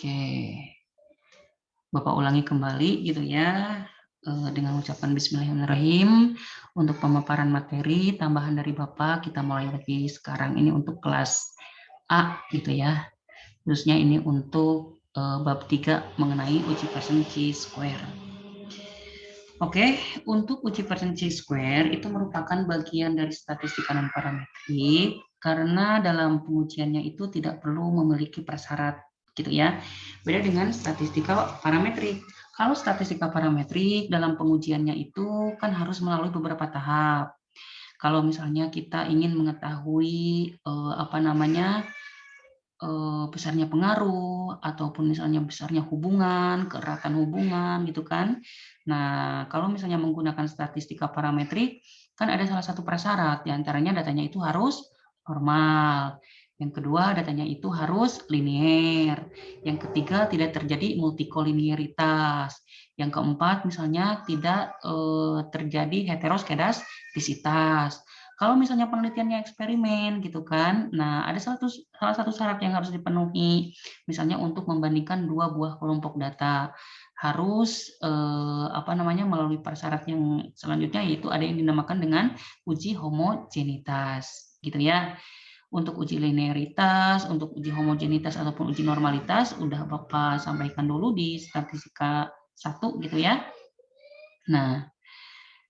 Oke, Bapak ulangi kembali gitu ya, dengan ucapan bismillahirrahmanirrahim. Untuk pemaparan materi tambahan dari Bapak, kita mulai lagi sekarang ini untuk kelas A gitu ya. Khususnya ini untuk bab 3 mengenai uji persen chi-square. Oke, untuk uji persen chi-square itu merupakan bagian dari statistika non parametrik karena dalam pengujiannya itu tidak perlu memiliki persyarat gitu ya. Beda dengan statistika parametrik. Kalau statistika parametrik dalam pengujiannya itu kan harus melalui beberapa tahap. Kalau misalnya kita ingin mengetahui besarnya pengaruh ataupun misalnya besarnya hubungan, keeratan hubungan gitu kan. Nah, kalau misalnya menggunakan statistika parametrik kan ada salah satu prasyarat, diantaranya datanya itu harus normal. Yang kedua, datanya itu harus linier. Yang ketiga, tidak terjadi multikolinearitas. Yang keempat, misalnya tidak terjadi heteroskedastisitas. Kalau misalnya penelitiannya eksperimen gitu kan, nah ada salah satu syarat yang harus dipenuhi, misalnya untuk membandingkan dua buah kelompok data harus melalui persyarat yang selanjutnya, yaitu ada yang dinamakan dengan uji homogenitas gitu ya. Untuk uji linearitas, untuk uji homogenitas ataupun uji normalitas udah Bapak sampaikan dulu di statistika 1 gitu ya. Nah,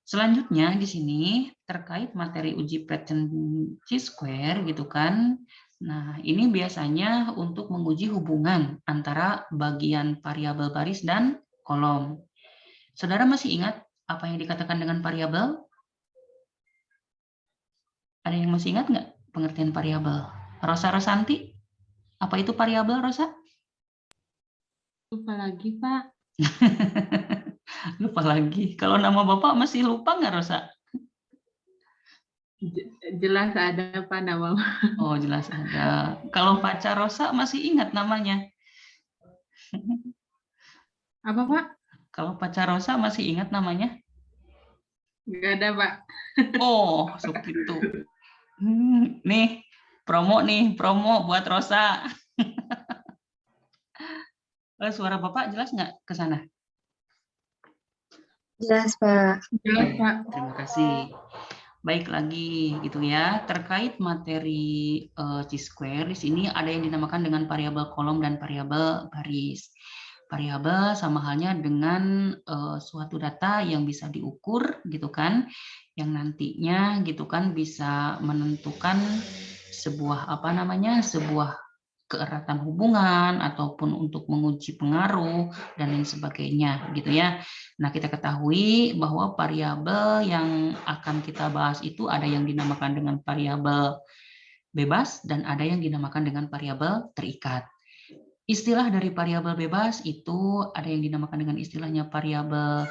selanjutnya di sini terkait materi uji persen chi-square gitu kan. Nah, ini biasanya untuk menguji hubungan antara bagian variabel baris dan kolom. Saudara masih ingat apa yang dikatakan dengan variabel? Ada yang masih ingat nggak pengertian variabel? Rosa Rosanti, apa itu variabel, Rosa? Lupa lagi, Pak. Lupa lagi. Kalau nama Bapak masih lupa nggak, Rosa? Jelas ada, Pak, nama. Oh, jelas ada. Kalau pacar Rosa masih ingat namanya? Apa, Pak? Kalau pacar Rosa masih ingat namanya? Nggak ada, Pak. Oh, gitu. Nih, promo buat Rosa. Suara Bapak jelas nggak ke sana? Jelas, Pak. Jelas, Pak. Terima kasih. Baik lagi gitu ya, terkait materi chi-square di sini ada yang dinamakan dengan variabel kolom dan variabel baris. Variabel sama halnya dengan suatu data yang bisa diukur gitu kan, yang nantinya gitu kan bisa menentukan sebuah sebuah keeratan hubungan ataupun untuk menguji pengaruh dan lain sebagainya gitu ya. Nah, kita ketahui bahwa variabel yang akan kita bahas itu ada yang dinamakan dengan variabel bebas dan ada yang dinamakan dengan variabel terikat. Istilah dari variabel bebas itu ada yang dinamakan dengan istilahnya variabel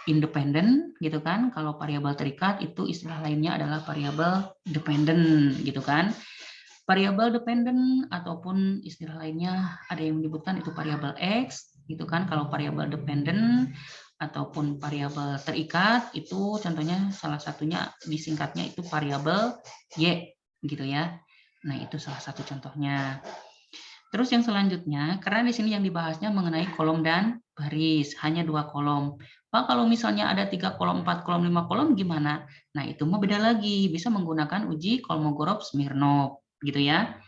independen gitu kan. Kalau variabel terikat itu istilah lainnya adalah variabel dependen gitu kan. Variabel dependen ataupun istilah lainnya ada yang menyebutkan itu variabel X gitu kan. Kalau variabel dependen ataupun variabel terikat itu contohnya salah satunya disingkatnya itu variabel Y gitu ya. Nah, itu salah satu contohnya. Terus yang selanjutnya, karena di sini yang dibahasnya mengenai kolom dan baris, hanya 2 kolom. Pak, kalau misalnya ada 3 kolom, 4 kolom, 5 kolom gimana? Nah, itu mau beda lagi, bisa menggunakan uji Kolmogorov-Smirnov gitu ya.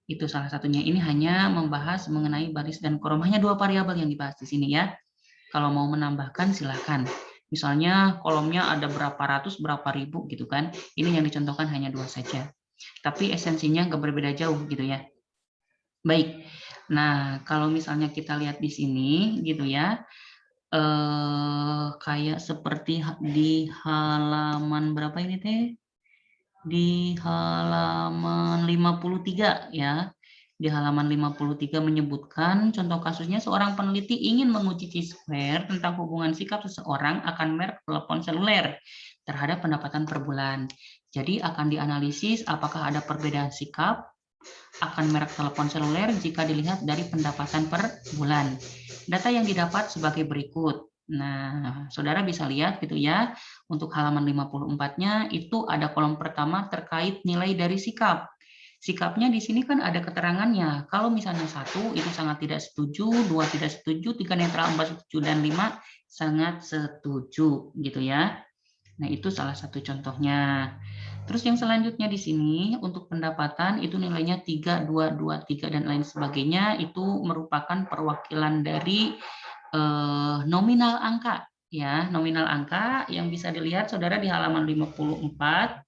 Itu salah satunya. Ini hanya membahas mengenai baris dan kolom, hanya 2 variabel yang dibahas di sini ya. Kalau mau menambahkan silakan. Misalnya kolomnya ada berapa ratus, berapa ribu gitu kan. Ini yang dicontohkan hanya 2 saja. Tapi esensinya nggak berbeda jauh gitu ya. Baik. Nah, kalau misalnya kita lihat di sini gitu ya. Kayak seperti di halaman berapa ini teh? Di halaman 53 ya. Di halaman 53 menyebutkan contoh kasusnya seorang peneliti ingin menguji chi-square tentang hubungan sikap seseorang akan merek telepon seluler terhadap pendapatan per bulan. Jadi akan dianalisis apakah ada perbedaan sikap akan merek telepon seluler jika dilihat dari pendapatan per bulan. Data yang didapat sebagai berikut. Nah, saudara bisa lihat gitu ya, untuk halaman 54-nya itu ada kolom pertama terkait nilai dari sikap. Sikapnya di sini kan ada keterangannya. Kalau misalnya 1 itu sangat tidak setuju, 2 tidak setuju, 3 netral, 4 setuju, dan 5 sangat setuju gitu ya. Nah, itu salah satu contohnya. Terus yang selanjutnya di sini untuk pendapatan itu nilainya 3, 2, 2, 3 dan lain sebagainya, itu merupakan perwakilan dari nominal angka ya, nominal angka yang bisa dilihat Saudara di halaman 54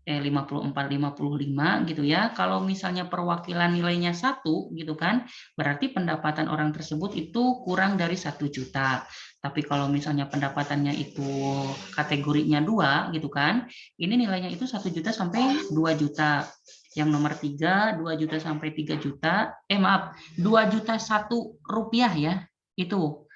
55 gitu ya. Kalau misalnya perwakilan nilainya 1 gitu kan, berarti pendapatan orang tersebut itu kurang dari 1 juta. Tapi kalau misalnya pendapatannya itu kategorinya 2 gitu kan, ini nilainya itu 1 juta sampai 2 juta. Yang nomor 3 2 juta sampai 3 juta, 2 juta 1 rupiah ya. Itu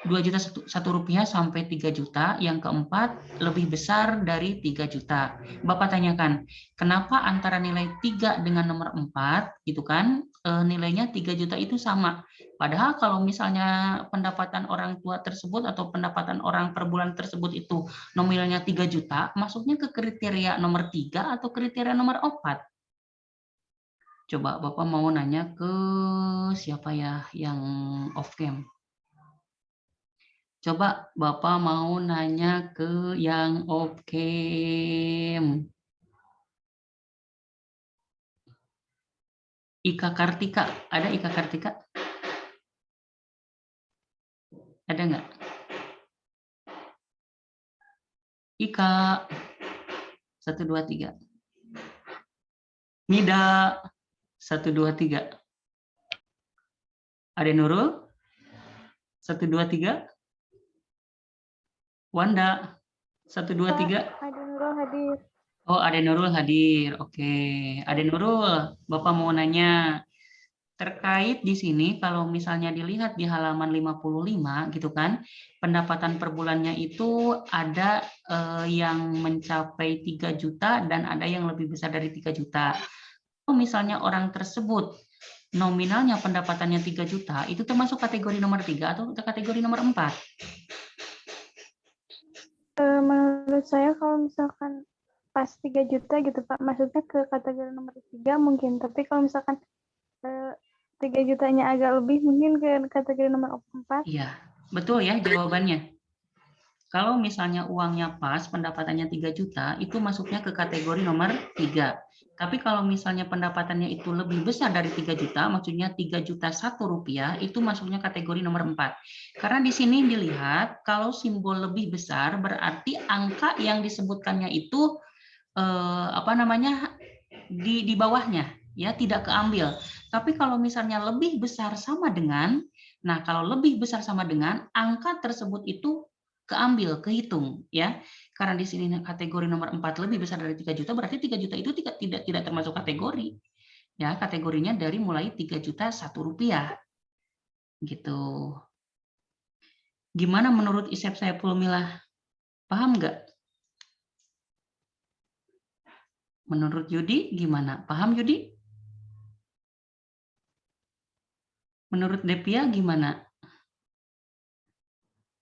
2 juta 1 rupiah sampai 3 juta, yang keempat lebih besar dari 3 juta. Bapak tanyakan, kenapa antara nilai 3 dengan nomor 4 gitu kan, nilainya 3 juta itu sama. Padahal kalau misalnya pendapatan orang tua tersebut atau pendapatan orang per bulan tersebut itu nominalnya 3 juta, masuknya ke kriteria nomor 3 atau kriteria nomor 4? Coba Bapak mau nanya ke siapa ya yang off cam? Coba Bapak mau nanya ke yang off cam. Ika Kartika, ada Ika Kartika? Ada nggak? Ika, 1, 2, 3. Nida, 1, 2, 3. Ade Nurul, 1, 2, 3. Wanda, 1, 2, 3. Ade Nurul hadir. Oh, Ade Nurul hadir. Oke, Ade Nurul, Bapak mau nanya terkait di sini kalau misalnya dilihat di halaman 55 gitu kan, pendapatan per bulannya itu ada yang mencapai 3 juta dan ada yang lebih besar dari 3 juta. Kalau misalnya orang tersebut nominalnya pendapatannya 3 juta, itu termasuk kategori nomor 3 atau kategori nomor 4? Menurut saya kalau misalkan pas 3 juta gitu Pak, maksudnya ke kategori nomor 3 mungkin, tapi kalau misalkan 3 jutanya agak lebih mungkin ke kategori nomor 4. Iya, betul ya jawabannya. Kalau misalnya uangnya pas, pendapatannya 3 juta, itu masuknya ke kategori nomor 3. Tapi kalau misalnya pendapatannya itu lebih besar dari 3 juta, maksudnya 3 juta 1 rupiah, itu masuknya kategori nomor 4. Karena di sini dilihat, kalau simbol lebih besar, berarti angka yang disebutkannya itu, di bawahnya, ya tidak keambil. Tapi kalau misalnya lebih besar sama dengan, nah kalau lebih besar sama dengan, angka tersebut itu keambil, kehitung ya. Karena di sini kategori nomor 4 lebih besar dari 3 juta, berarti 3 juta itu tidak termasuk kategori. Ya, kategorinya dari mulai 3 juta 1 rupiah. Gitu. Gimana menurut Isep Saiful Milah? Paham nggak? Menurut Yudi gimana? Paham Yudi? Menurut Devia gimana?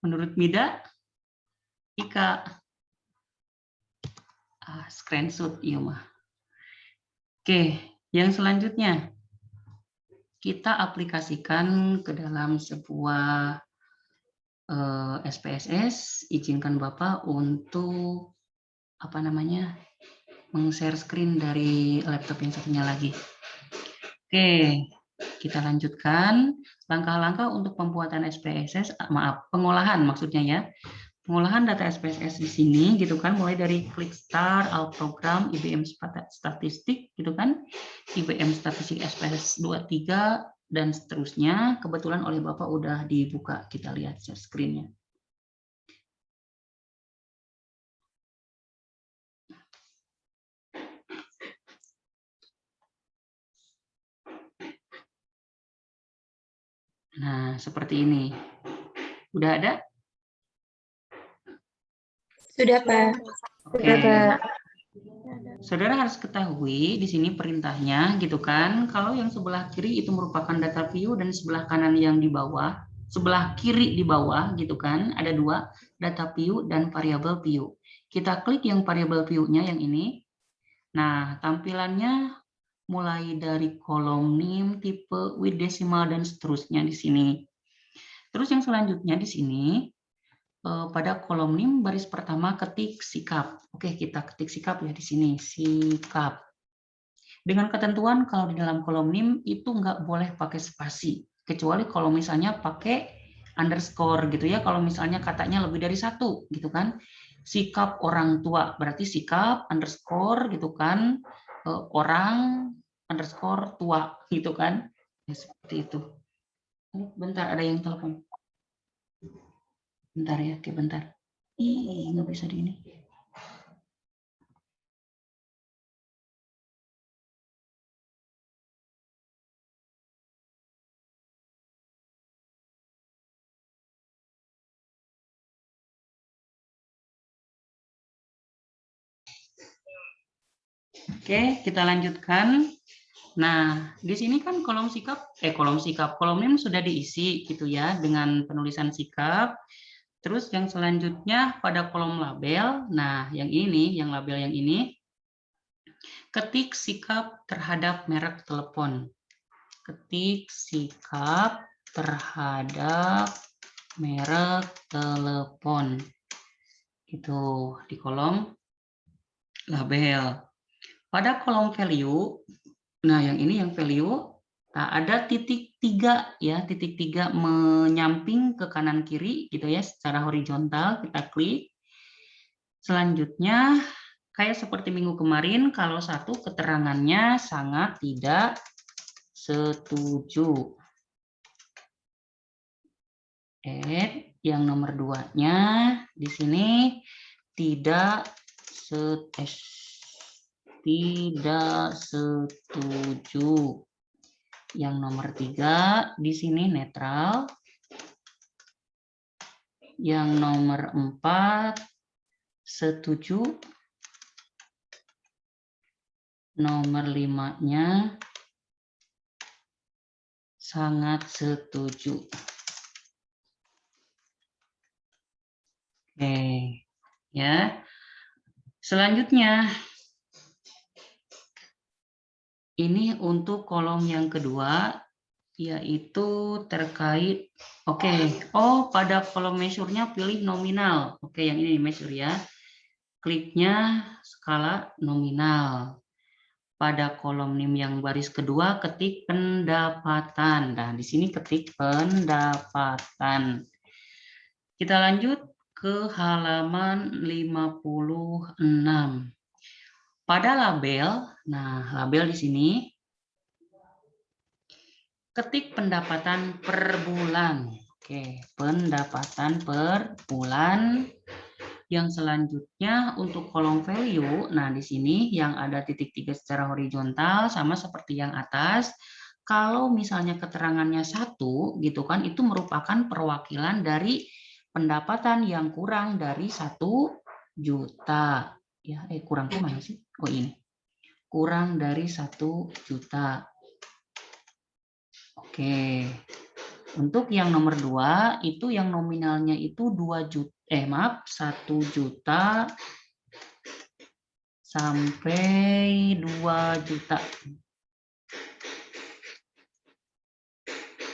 Menurut Mida? Ika? Screenshot iya mah. Oke, yang selanjutnya kita aplikasikan ke dalam sebuah SPSS. Izinkan Bapak untuk meng-share screen dari laptop yang satunya lagi. Oke, kita lanjutkan langkah-langkah untuk pembuatan SPSS, pengolahan maksudnya ya. Pengolahan data SPSS di sini gitu kan, mulai dari klik start, alt program, IBM statistik gitu kan, IBM statistik SPSS 23 dan seterusnya. Kebetulan oleh Bapak udah dibuka, kita lihat share screen-nya. Nah, seperti ini. Udah ada? Sudah, Pak. Oke. Sudah, Pak. Saudara harus ketahui di sini perintahnya gitu kan. Kalau yang sebelah kiri itu merupakan data view dan sebelah kanan yang di bawah, sebelah kiri di bawah gitu kan, ada 2, data view dan variable view. Kita klik yang variable view-nya yang ini. Nah, tampilannya mulai dari kolom NIM, tipe, with decimal, dan seterusnya di sini. Terus yang selanjutnya di sini, pada kolom NIM baris pertama ketik sikap. Oke, kita ketik sikap ya di sini, sikap. Dengan ketentuan kalau di dalam kolom NIM itu nggak boleh pakai spasi, kecuali kalau misalnya pakai underscore gitu ya, kalau misalnya katanya lebih dari satu gitu kan. Sikap orang tua, berarti sikap underscore gitu kan, orang underscore tua gitu kan. Ya, seperti itu. Bentar, ada yang telepon. Bentar ya, oke bentar. Ih, nggak bisa di ini. Oke, kita lanjutkan. Nah, di sini kan kolom NIM sudah diisi gitu ya dengan penulisan sikap. Terus yang selanjutnya pada kolom label, nah yang ini, yang label yang ini, ketik sikap terhadap merek telepon. Ketik sikap terhadap merek telepon. Gitu di kolom label. Pada kolom value, nah yang ini yang value, nah ada titik 3 ya, titik 3 menyamping ke kanan kiri gitu ya, secara horizontal kita klik. Selanjutnya kayak seperti minggu kemarin, kalau satu keterangannya sangat tidak setuju. Yang nomor 2-nya di sini tidak setuju. Yang nomor 3 di sini netral. Yang nomor 4 setuju. Nomor 5-nya sangat setuju. Oke, ya. Selanjutnya ini untuk kolom yang kedua, yaitu terkait, pada kolom measure-nya pilih nominal. Oke, yang ini measure ya. Kliknya skala nominal. Pada kolom NIM yang baris kedua, ketik pendapatan. Nah, di sini ketik pendapatan. Kita lanjut ke halaman 56. Pada label, nah label di sini, ketik pendapatan per bulan. Oke, pendapatan per bulan. Yang selanjutnya untuk kolom value, nah di sini yang ada titik 3 secara horizontal sama seperti yang atas. Kalau misalnya keterangannya 1 gitu kan, itu merupakan perwakilan dari pendapatan yang kurang dari 1 juta. Ya, kurang kemana sih? Oh ini. Kurang dari 1 juta. Oke. Untuk yang nomor 2 itu yang nominalnya itu 1 juta sampai 2 juta.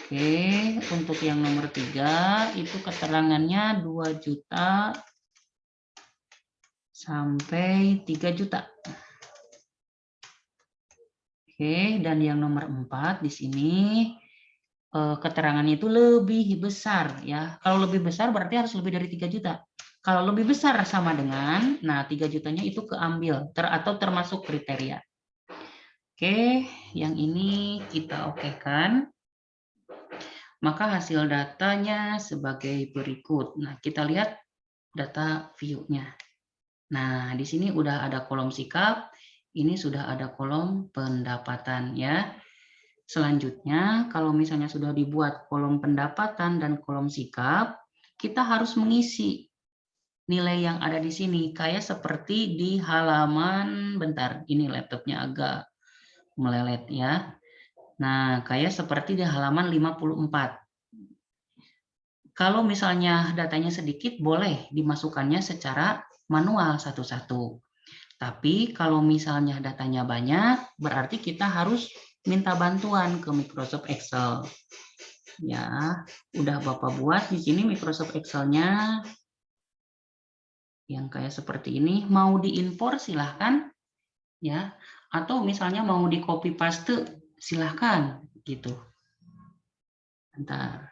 Oke, untuk yang nomor 3 itu keterangannya 2 juta sampai 3 juta. Oke, dan yang nomor 4 di sini keterangannya itu lebih besar ya. Kalau lebih besar berarti harus lebih dari 3 juta. Kalau lebih besar sama dengan, nah 3 jutanya itu keambil atau termasuk kriteria. Oke, yang ini kita okekan. Maka hasil datanya sebagai berikut. Nah, kita lihat data view-nya. Nah, di sini udah ada kolom sikap, ini sudah ada kolom pendapatan ya. Selanjutnya, kalau misalnya sudah dibuat kolom pendapatan dan kolom sikap, kita harus mengisi nilai yang ada di sini. Kayak seperti di halaman, bentar, ini laptopnya agak melelet ya. Nah, kayak seperti di halaman 54. Kalau misalnya datanya sedikit, boleh dimasukkannya secara manual satu-satu. Tapi kalau misalnya datanya banyak, berarti kita harus minta bantuan ke Microsoft Excel. Ya, udah Bapak buat di sini Microsoft Excel-nya yang kayak seperti ini. Mau diimpor silahkan, ya. Atau misalnya mau di copy paste silahkan, gitu. Bentar.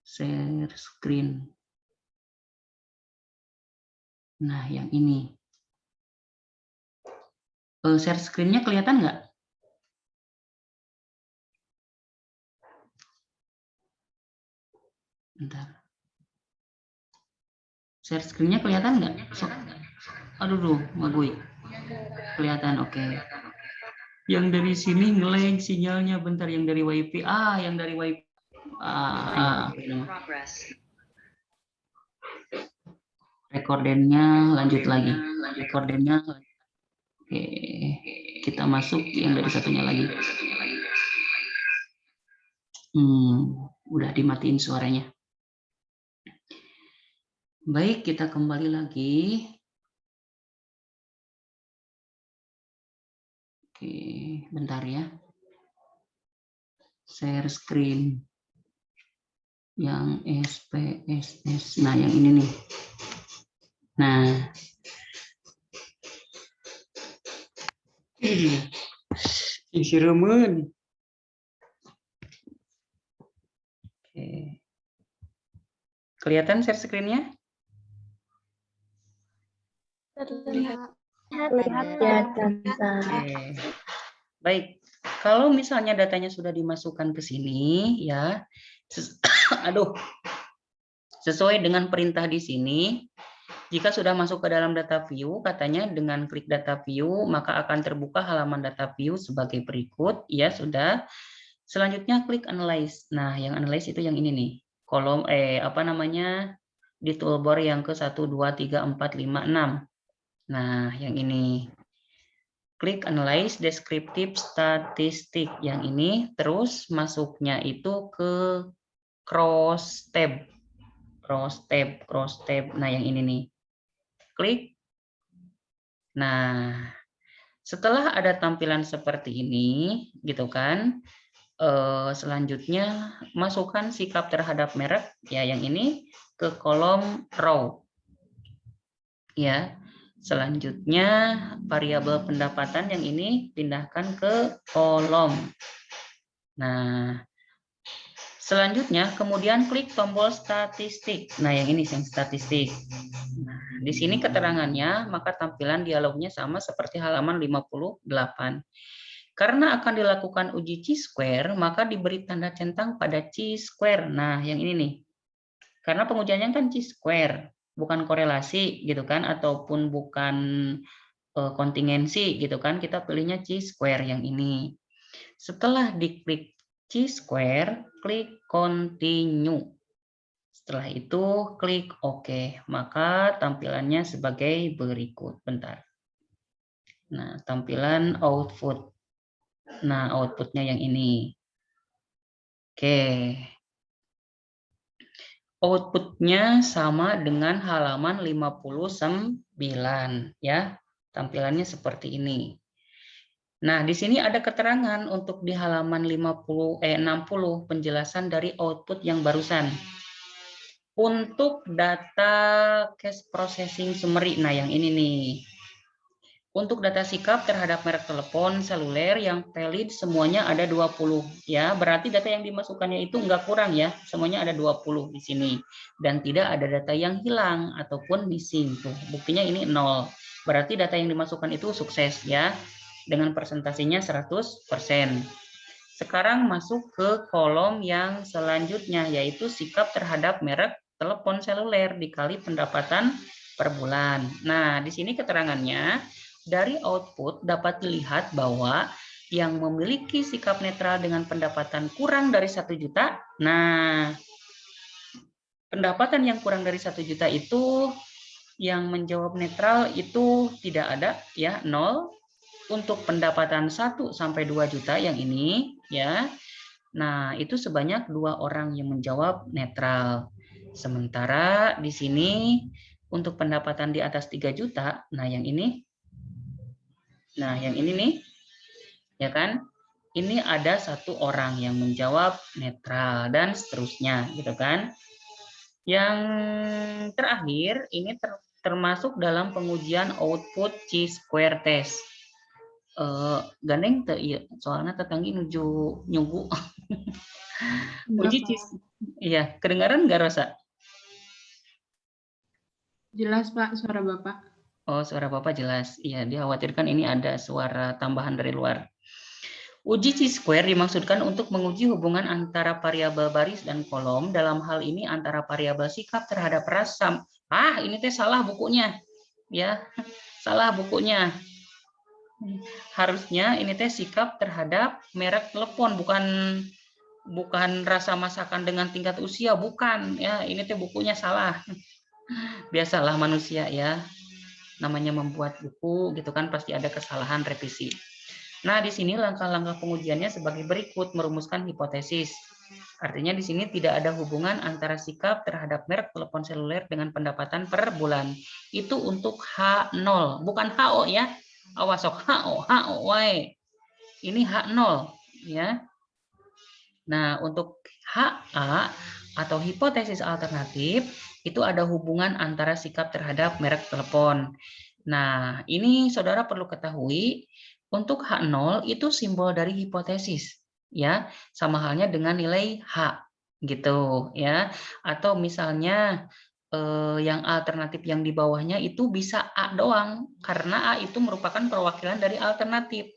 Share screen. Nah, yang ini. Share screen-nya kelihatan nggak? Bentar. Share screen-nya kelihatan nggak? Aduh, Magui. Kelihatan, oke. Yang dari sini nge-lag sinyalnya, bentar. Yang dari WiFi. Yang dari WiFi. Rekordennya lanjut lagi. Rekordennya. Oke. Kita masuk yang dari satunya lagi. Udah dimatiin suaranya. Baik, kita kembali lagi. Oke, bentar ya. Share screen. Yang SPSS. Nah, yang ini nih. Nah. Isi remen. Oke. Kelihatan share screen-nya? Terlihat. Oke. Baik. Kalau misalnya datanya sudah dimasukkan ke sini, ya. Sesuai dengan perintah di sini, jika sudah masuk ke dalam data view, katanya dengan klik data view, maka akan terbuka halaman data view sebagai berikut. Ya, sudah. Selanjutnya klik analyze. Nah, yang analyze itu yang ini nih. Kolom di toolbar yang ke 1 2 3 4 5 6. Nah, yang ini. Klik analyze descriptive statistik yang ini, terus masuknya itu ke cross tab. Cross tab. Nah, yang ini nih. Klik. Nah, setelah ada tampilan seperti ini, gitu kan, selanjutnya masukkan sikap terhadap merek, ya yang ini, ke kolom row. Ya, selanjutnya variabel pendapatan yang ini pindahkan ke kolom. Nah, selanjutnya kemudian klik tombol statistik. Nah, yang ini yang statistik. Nah, di sini keterangannya, maka tampilan dialognya sama seperti halaman 58. Karena akan dilakukan uji chi-square, maka diberi tanda centang pada chi-square. Nah, yang ini nih. Karena pengujiannya kan chi-square, bukan korelasi gitu kan, ataupun bukan kontingensi gitu kan, kita pilihnya chi-square yang ini. Setelah diklik chi-square, klik continue. Setelah itu klik OK, maka tampilannya sebagai berikut. Bentar. Nah, tampilan output. Nah, outputnya yang ini. Oke. Outputnya sama dengan halaman 59 ya. Tampilannya seperti ini. Nah, di sini ada keterangan untuk di halaman 60 penjelasan dari output yang barusan. Untuk data cache processing summary, nah yang ini nih. Untuk data sikap terhadap merek telepon seluler yang valid semuanya ada 20 ya. Berarti data yang dimasukkannya itu enggak kurang ya. Semuanya ada 20 di sini dan tidak ada data yang hilang ataupun missing tuh. Buktinya ini 0. Berarti data yang dimasukkan itu sukses ya. Dengan persentasenya 100%. Sekarang masuk ke kolom yang selanjutnya yaitu sikap terhadap merek telepon seluler dikali pendapatan per bulan. Nah, di sini keterangannya dari output dapat dilihat bahwa yang memiliki sikap netral dengan pendapatan kurang dari 1 juta. Nah, pendapatan yang kurang dari 1 juta itu yang menjawab netral itu tidak ada ya, 0. Untuk pendapatan 1 sampai 2 juta yang ini ya. Nah, itu sebanyak 2 orang yang menjawab netral. Sementara di sini untuk pendapatan di atas 3 juta, nah yang ini nih, ya kan? Ini ada satu orang yang menjawab netral dan seterusnya, gitu kan? Yang terakhir ini termasuk dalam pengujian output chi-square test. Gandeng iya, soalnya tetanggi nuju nyugu. Uji iya, kedengaran nggak Rosa? Jelas Pak, suara Bapak. Oh, suara Bapak jelas. Iya, dikhawatirkan ini ada suara tambahan dari luar. Uji chi-square dimaksudkan untuk menguji hubungan antara variabel baris dan kolom. Dalam hal ini antara variabel sikap terhadap rasam. Ini teh salah bukunya. Ya, salah bukunya. Harusnya ini teh sikap terhadap merek telepon, bukan rasa masakan dengan tingkat usia, bukan ya, ini teh bukunya salah. Biasalah manusia ya, namanya membuat buku gitu kan, pasti ada kesalahan revisi. Nah, di sini langkah-langkah pengujiannya sebagai berikut: merumuskan hipotesis. Artinya di sini tidak ada hubungan antara sikap terhadap merek telepon seluler dengan pendapatan per bulan. Itu untuk H0, bukan HO ya. Awas sok HO wae. Ini H0 ya. Nah, untuk HA atau hipotesis alternatif itu ada hubungan antara sikap terhadap merek telepon. Nah, ini saudara perlu ketahui, untuk H0 itu simbol dari hipotesis ya, sama halnya dengan nilai H gitu ya. Atau misalnya yang alternatif yang di bawahnya itu bisa A doang, karena A itu merupakan perwakilan dari alternatif.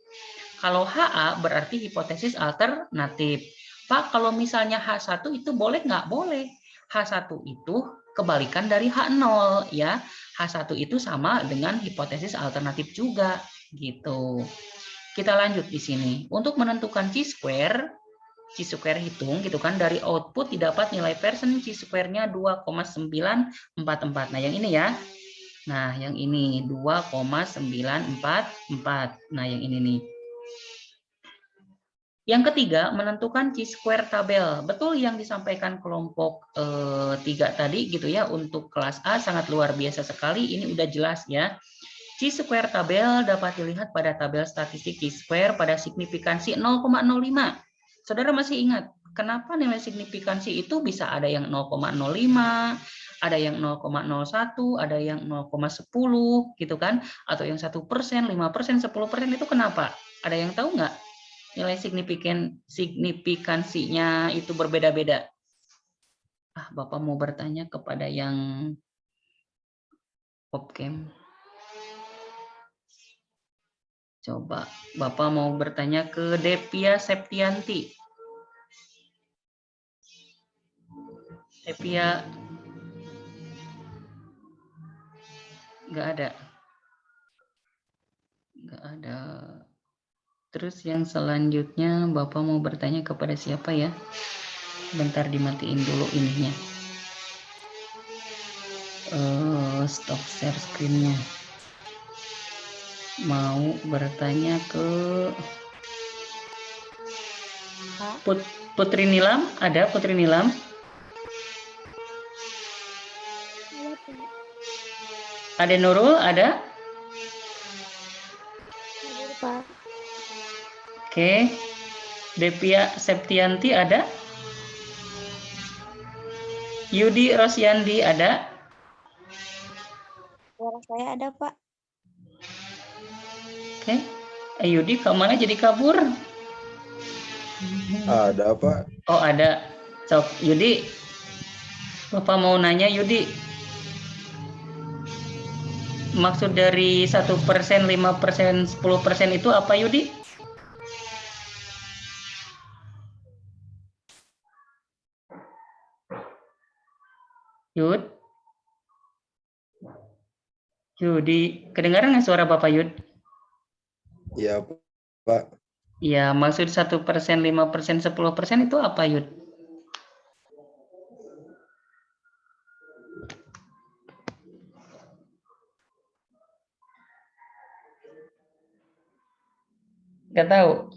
Kalau HA berarti hipotesis alternatif. Pak, kalau misalnya H1 itu boleh nggak? Boleh. H1 itu kebalikan dari H0 ya. H1 itu sama dengan hipotesis alternatif juga gitu. Kita lanjut di sini. Untuk menentukan chi-square hitung gitu kan, dari output didapat nilai persen chi-square-nya 2,944. Nah, yang ini ya. Nah, yang ini 2,944. Nah, yang ini nih. Yang ketiga, menentukan chi-square tabel. Betul yang disampaikan kelompok 3 tadi gitu ya, untuk kelas A sangat luar biasa sekali. Ini udah jelas ya. Chi-square tabel dapat dilihat pada tabel statistik chi-square pada signifikansi 0,05. Saudara masih ingat kenapa nilai signifikansi itu bisa ada yang 0,05, ada yang 0,01, ada yang 0,10 gitu kan, atau yang 1%, 5%, 10% itu kenapa? Ada yang tahu nggak? Nilai signifikansinya itu berbeda-beda. Bapak mau bertanya kepada yang popcam. Coba Bapak mau bertanya ke Devia Septianti. Devia, nggak ada. Nggak ada. Terus yang selanjutnya Bapak mau bertanya kepada siapa ya? Bentar dimatiin dulu ininya. Stop share screen-nya. Mau bertanya ke Putri Nilam, ada Putri Nilam? Ade Nurul ada? Pak. Oke. Devia Septianti ada? Yudi Rosyandi ada? Suara saya ada, Pak. Oke. Yudi kemana jadi kabur? Ada, Pak. Oh, ada. Sok, Yudi. Bapak mau nanya, Yudi. Maksud dari 1%, 5%, 10% itu apa, Yudi? Yud? Yudi, kedengaran nggak suara Bapak, Yud? Iya, Pak. Iya, maksud 1%, 5%, 10% itu apa, Yud? Nggak tahu.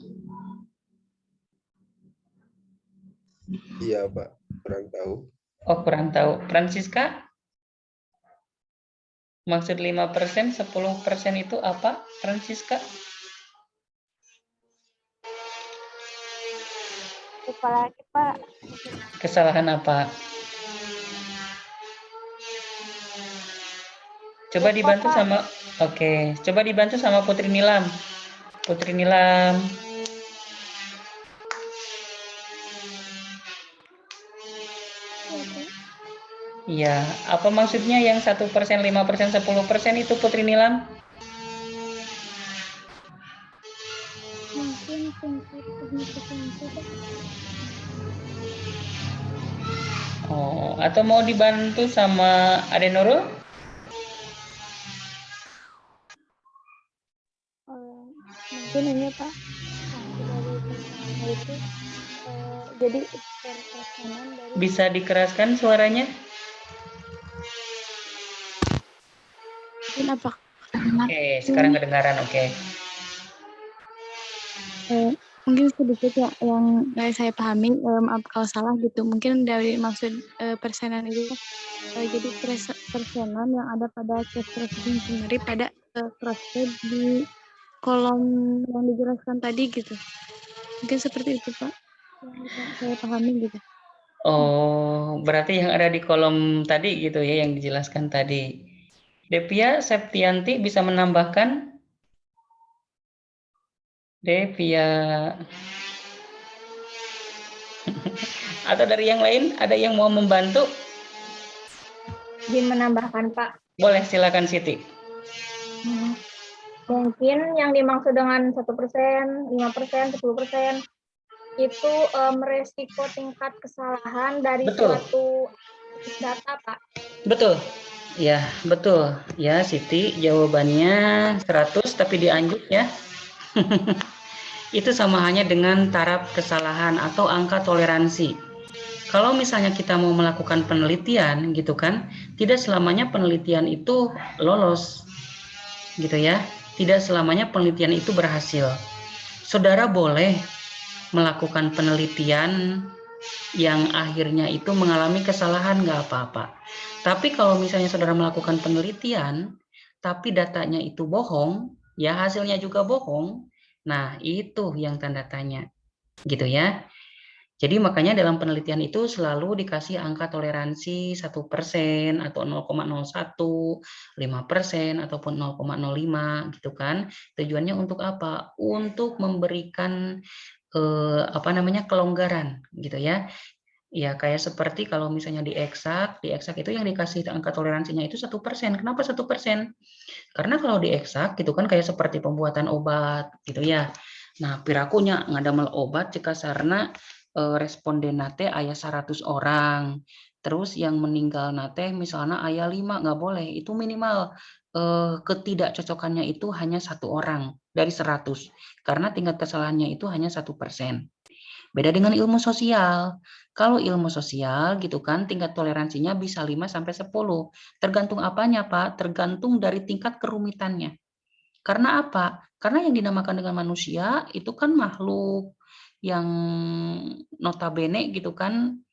Iya, Pak. Kurang tahu. Oh, kurang tahu. Francisca? Maksud 5%, 10% itu apa, Francisca? Lupa lagi, Pak. Kesalahan apa? Coba Lupa, dibantu Pak. sama, oke, coba dibantu sama Putri Nilam. Putri Nilam. Iya, apa maksudnya yang 1%, 5%, 10% itu Putri Nilam? Mungkin tingkat signifikansi, Pak. Oh, atau mau dibantu sama Ade Nurul? Mungkin ini, Pak. Arti dari persennya itu jadi persenan dari Bisa dikeraskan suaranya? mungkin apa? Oke, sekarang kedengaran, oke. Mungkin sedikit ya yang saya pahami, maaf kalau salah gitu. Mungkin dari maksud persenan itu jadi persenan yang ada pada case processing sendiri pada crossfade di kolom yang dijelaskan tadi gitu. Mungkin seperti itu, Pak, yang bisa saya pahami gitu. Oh, berarti yang ada di kolom tadi gitu ya, yang dijelaskan tadi. Devia Septianti bisa menambahkan? Devia. Atau dari yang lain, ada yang mau membantu? Izin menambahkan, Pak. Boleh, silakan Siti. Mungkin yang dimaksud dengan 1%, 5%, 10% itu resiko tingkat kesalahan dari Betul. suatu data, Pak. Betul. Ya, betul. Ya, Siti, jawabannya 100 tapi dianjuk ya. Itu sama halnya dengan taraf kesalahan atau angka toleransi. Kalau misalnya kita mau melakukan penelitian gitu kan, tidak selamanya penelitian itu lolos. Gitu ya. Tidak selamanya penelitian itu berhasil. Saudara boleh melakukan penelitian yang akhirnya itu mengalami kesalahan, nggak apa-apa. Tapi kalau misalnya saudara melakukan penelitian, tapi datanya itu bohong, ya hasilnya juga bohong, nah itu yang tanda tanya, gitu ya. Jadi makanya dalam penelitian itu selalu dikasih angka toleransi 1% atau 0,01, 5% ataupun 0,05 gitu kan. Tujuannya untuk apa? Untuk memberikan kelonggaran gitu ya. Ya kayak seperti kalau misalnya di eksak itu yang dikasih angka toleransinya itu 1%. Kenapa 1%? Karena kalau di eksak gitu kan kayak seperti pembuatan obat gitu ya. Nah, pirakunya ngadamel obat jika sarana responden nate aya 100 orang. Terus yang meninggal nate misalnya aya 5, nggak boleh. Itu minimal ketidakcocokannya itu hanya 1 orang dari 100. Karena tingkat kesalahannya itu hanya 1%. Beda dengan ilmu sosial. Kalau ilmu sosial gitu kan tingkat toleransinya bisa 5 sampai 10. Tergantung apanya, Pak? Tergantung dari tingkat kerumitannya. Karena apa? Karena yang dinamakan dengan manusia itu kan makhluk yang notabene gitu kan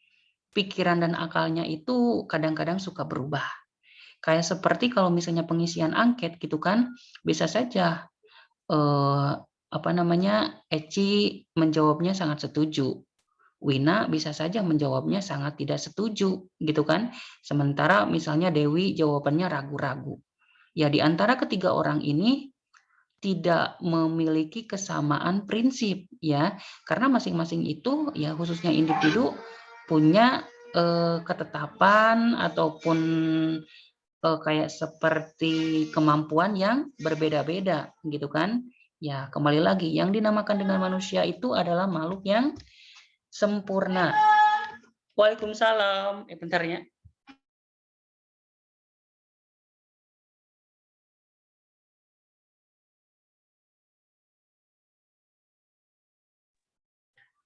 pikiran dan akalnya itu kadang-kadang suka berubah. Kayak seperti kalau misalnya pengisian angket gitu kan bisa saja Eci menjawabnya sangat setuju. Wina bisa saja menjawabnya sangat tidak setuju, gitu kan? Sementara misalnya Dewi jawabannya ragu-ragu. Ya di antara ketiga orang ini tidak memiliki kesamaan prinsip ya, karena masing-masing itu ya khususnya individu punya ketetapan ataupun kayak seperti kemampuan yang berbeda-beda gitu kan. Ya, kembali lagi yang dinamakan dengan manusia itu adalah makhluk yang sempurna. Waalaikumsalam. Bentar ya.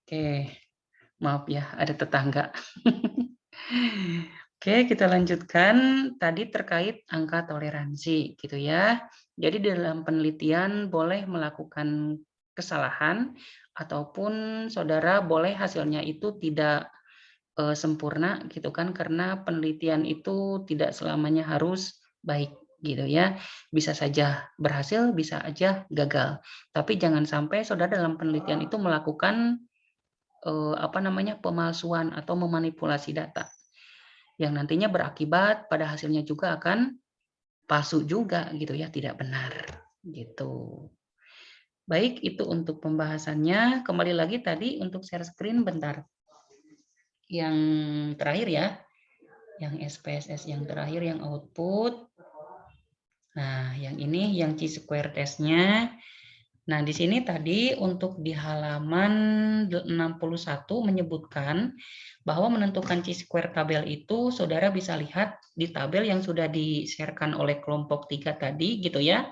Oke, maaf ya, ada tetangga. Oke, kita lanjutkan. Tadi terkait angka toleransi, gitu ya. Jadi dalam penelitian boleh melakukan kesalahan, ataupun saudara boleh hasilnya itu tidak sempurna, gitu kan? Karena penelitian itu tidak selamanya harus baik, gitu ya. Bisa saja berhasil, bisa aja gagal. Tapi jangan sampai saudara dalam penelitian itu melakukan pemalsuan atau memanipulasi data yang nantinya berakibat pada hasilnya juga akan palsu juga gitu ya, tidak benar gitu. Baik, itu untuk pembahasannya. Kembali lagi tadi untuk share screen bentar. Yang terakhir ya, yang SPSS yang terakhir yang output. Nah, yang ini yang chi-square testnya. Nah, di sini tadi untuk di halaman 61 menyebutkan bahwa menentukan chi-square tabel itu saudara bisa lihat di tabel yang sudah di-sharekan oleh kelompok 3 tadi gitu ya.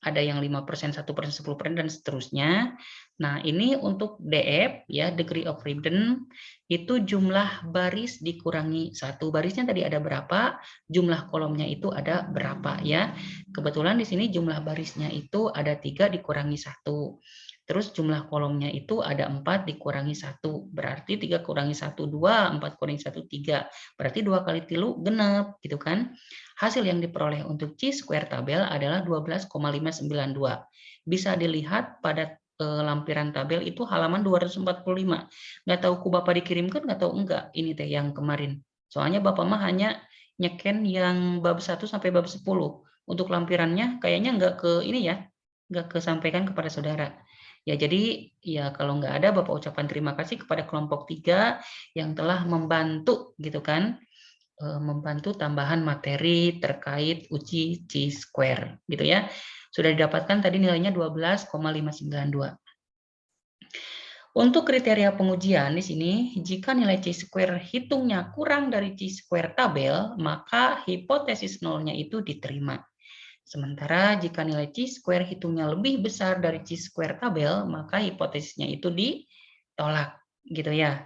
Ada yang 5%, 1%, 10%, dan seterusnya. Nah, ini untuk DF, ya, degree of freedom, itu jumlah baris dikurangi 1. Barisnya tadi ada berapa, jumlah kolomnya itu ada berapa, ya. Kebetulan di sini jumlah barisnya itu ada 3 dikurangi 1. Terus jumlah kolomnya itu ada 4 dikurangi 1. Berarti 3 kurangi 1, 2, 4 kurangi 1, 3. Berarti 2 kali 3 genep, gitu kan. Hasil yang diperoleh untuk chi-square tabel adalah 12,592. Bisa dilihat pada lampiran tabel itu halaman 245. Nggak tahu ku Bapak dikirimkan, nggak tahu enggak. Ini teh yang kemarin. Soalnya Bapak mah hanya nyeken yang bab 1 sampai bab 10. Untuk lampirannya kayaknya nggak ke ini ya, nggak kesampaikan kepada saudara. Ya, jadi ya kalau nggak ada, Bapak ucapkan terima kasih kepada kelompok 3 yang telah membantu gitu kan, membantu tambahan materi terkait uji chi-square gitu ya. Sudah didapatkan tadi nilainya 12,592. Untuk kriteria pengujian di sini, jika nilai chi-square hitungnya kurang dari chi-square tabel, maka hipotesis nolnya itu diterima. Sementara jika nilai chi-square hitungnya lebih besar dari chi-square tabel, maka hipotesisnya itu ditolak gitu ya.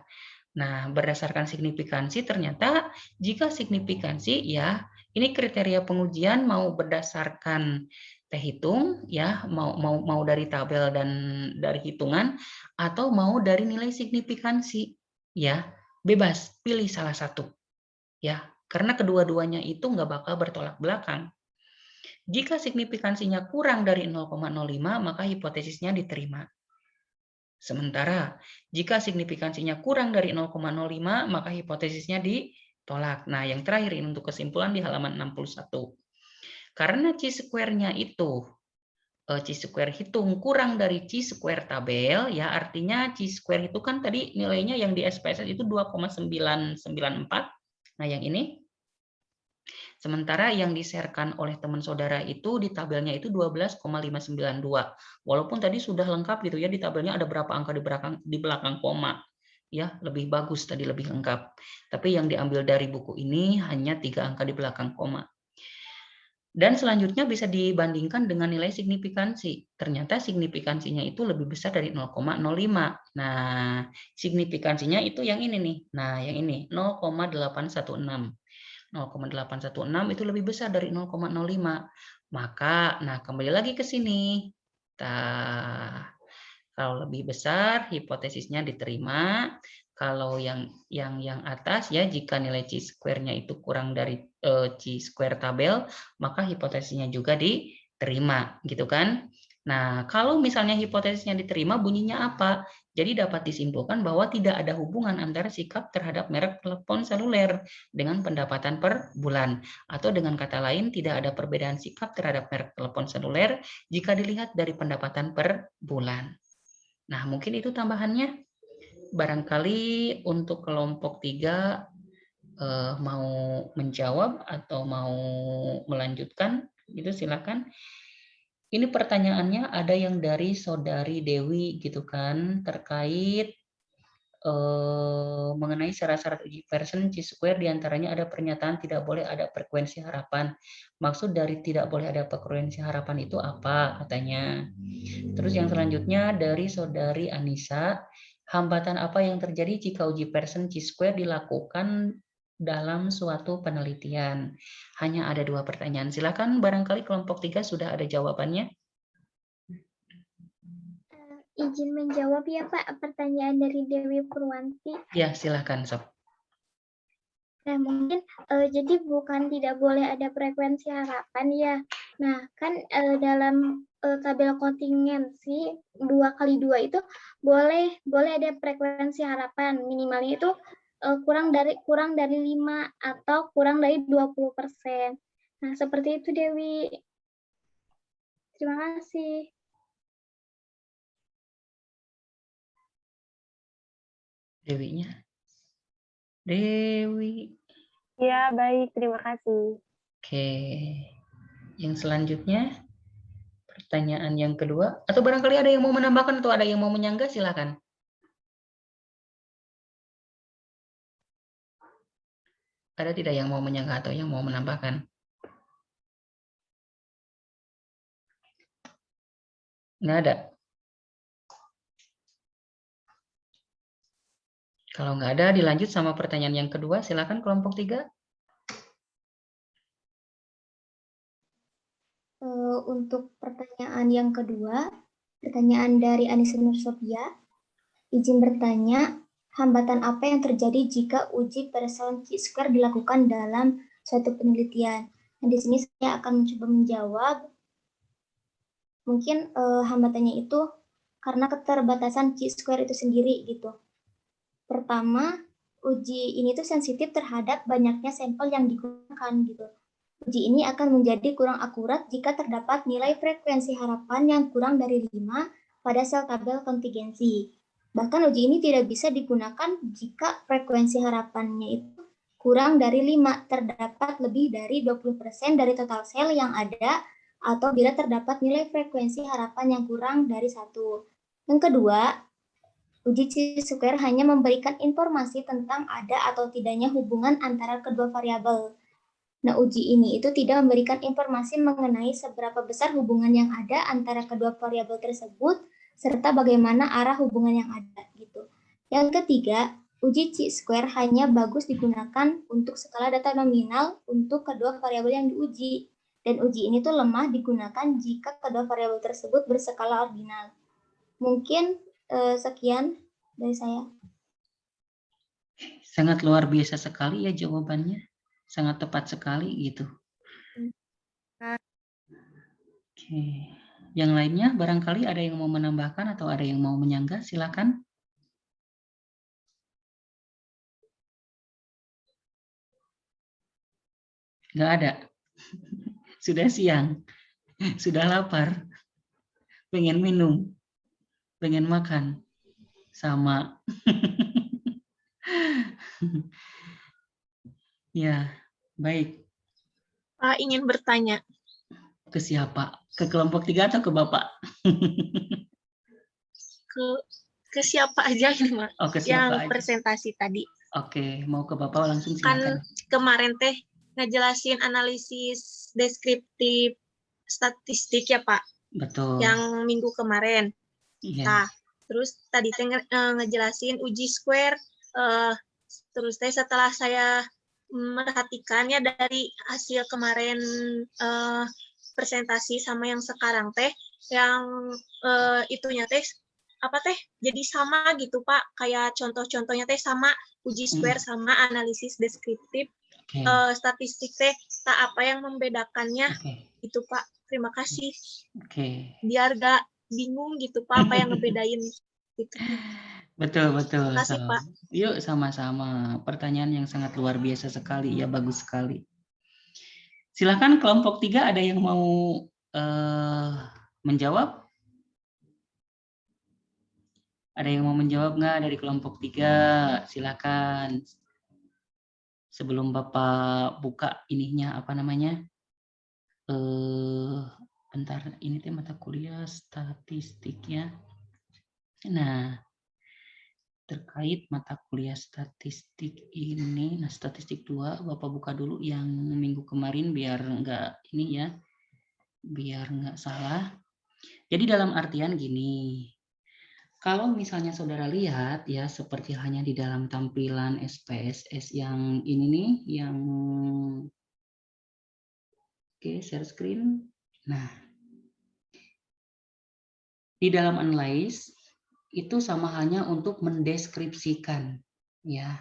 Nah, berdasarkan signifikansi ternyata jika signifikansi ya, ini kriteria pengujian mau berdasarkan teh hitung ya, mau dari tabel dan dari hitungan atau mau dari nilai signifikansi ya, bebas pilih salah satu ya, karena kedua-duanya itu nggak bakal bertolak belakang. Jika signifikansinya kurang dari 0,05 maka hipotesisnya diterima. Sementara jika signifikansinya kurang dari 0,05 maka hipotesisnya ditolak. Nah, yang terakhir ini untuk kesimpulan di halaman 61. Karena chi-square-nya itu chi-square hitung kurang dari chi-square tabel ya, artinya chi-square itu kan tadi nilainya yang di SPSS itu 2,994. Nah, yang ini sementara yang di-sharekan oleh teman saudara itu di tabelnya itu 12,592. Walaupun tadi sudah lengkap gitu ya, di tabelnya ada berapa angka di belakang koma. Ya, lebih bagus tadi, lebih lengkap. Tapi yang diambil dari buku ini hanya 3 angka di belakang koma. Dan selanjutnya bisa dibandingkan dengan nilai signifikansi. Ternyata signifikansinya itu lebih besar dari 0,05. Nah, signifikansinya itu yang ini nih. Nah, yang ini 0,816. 0,816 itu lebih besar dari 0,05. Maka, nah kembali lagi ke sini. Nah, kalau lebih besar, hipotesisnya diterima. Kalau yang atas ya, jika nilai chi-square-nya itu kurang dari chi-square tabel, maka hipotesisnya juga diterima, gitu kan? Nah, kalau misalnya hipotesisnya diterima, bunyinya apa? Jadi dapat disimpulkan bahwa tidak ada hubungan antara sikap terhadap merek telepon seluler dengan pendapatan per bulan. Atau dengan kata lain, tidak ada perbedaan sikap terhadap merek telepon seluler jika dilihat dari pendapatan per bulan. Nah, mungkin itu tambahannya. Barangkali untuk kelompok 3 mau menjawab atau mau melanjutkan, itu silakan. Ini pertanyaannya ada yang dari Saudari Dewi gitu kan, terkait mengenai syarat-syarat uji Pearson chi-square diantaranya ada pernyataan tidak boleh ada frekuensi harapan. Maksud dari tidak boleh ada frekuensi harapan itu apa katanya. Terus yang selanjutnya dari Saudari Anissa, hambatan apa yang terjadi jika uji Pearson chi-square dilakukan dalam suatu penelitian? Hanya ada 2 pertanyaan. Silakan, barangkali kelompok 3 sudah ada jawabannya. Izin menjawab ya Pak, pertanyaan dari Dewi Purwanti. Ya, silakan Sob. Nah, mungkin jadi bukan tidak boleh ada frekuensi harapan ya. Nah, kan dalam tabel kontingensi 2x2 itu boleh ada frekuensi harapan. Minimalnya itu kurang dari 5 atau kurang dari 20%. Nah, seperti itu Dewi. Terima kasih. Dewinya. Dewi. Ya, baik. Terima kasih. Oke. Yang selanjutnya, pertanyaan yang kedua. Atau barangkali ada yang mau menambahkan atau ada yang mau menyanggah, silakan. Ada tidak yang mau menyanggah atau yang mau menambahkan? Nggak ada. Kalau nggak ada, dilanjut sama pertanyaan yang kedua. Silakan kelompok 3. Untuk pertanyaan yang kedua, pertanyaan dari Anissa Nur Sophia, izin bertanya, hambatan apa yang terjadi jika uji perasaan chi-square dilakukan dalam suatu penelitian? Nah, di sini saya akan mencoba menjawab. Mungkin hambatannya itu karena keterbatasan chi-square itu sendiri gitu. Pertama, uji ini tuh sensitif terhadap banyaknya sampel yang digunakan gitu. Uji ini akan menjadi kurang akurat jika terdapat nilai frekuensi harapan yang kurang dari 5 pada sel tabel kontingensi. Bahkan uji ini tidak bisa digunakan jika frekuensi harapannya itu kurang dari 5, terdapat lebih dari 20% dari total sel yang ada, atau bila terdapat nilai frekuensi harapan yang kurang dari 1. Yang kedua, uji chi-square hanya memberikan informasi tentang ada atau tidaknya hubungan antara kedua variabel. Nah, uji ini itu tidak memberikan informasi mengenai seberapa besar hubungan yang ada antara kedua variabel tersebut, serta bagaimana arah hubungan yang ada gitu. Yang ketiga, uji chi-square hanya bagus digunakan untuk skala data nominal untuk kedua variabel yang diuji. Dan uji ini tuh lemah digunakan jika kedua variabel tersebut berskala ordinal. Mungkin sekian dari saya. Sangat luar biasa sekali ya jawabannya. Sangat tepat sekali gitu. Oke. Yang lainnya barangkali ada yang mau menambahkan atau ada yang mau menyanggah, silakan. Nggak ada. Sudah siang. Sudah lapar. Pengen minum. Pengen makan. Sama. Ya, baik. Pak ingin bertanya. Ke siapa? Ke kelompok 3 atau ke Bapak? Ke siapa aja ini, Mak? Oh, ke siapa Yang aja? presentasi tadi. Oke, mau ke Bapak langsung Kan silakan. kemarin teh ngejelasin analisis deskriptif statistik ya, Pak. Betul. Yang minggu kemarin. Iya. Nah, terus tadi teh ngejelasin uji square, terus teh setelah saya merhatikannya dari hasil kemarin presentasi sama yang sekarang teh, yang itunya teh apa teh jadi sama gitu Pak, kayak contoh-contohnya teh sama uji square sama analisis deskriptif. Statistik teh tak apa yang membedakannya itu Pak. Terima kasih. Biar gak bingung gitu Pak apa yang ngebedain gitu. Betul. Terima kasih Pak. Yuk sama-sama. Pertanyaan yang sangat luar biasa sekali ya, bagus sekali. Silakan kelompok 3 ada yang mau menjawab? Ada yang mau menjawab nggak dari kelompok 3? Silakan. Sebelum Bapak buka ininya apa namanya? Bentar, ini teh mata kuliah statistiknya. Nah, terkait mata kuliah statistik ini, nah statistik 2 Bapak buka dulu yang minggu kemarin biar enggak ini ya, biar enggak salah. Jadi dalam artian gini, kalau misalnya saudara lihat ya, seperti hanya di dalam tampilan SPSS yang ini nih, yang share screen. Nah, di dalam analyze itu sama hanya untuk mendeskripsikan ya.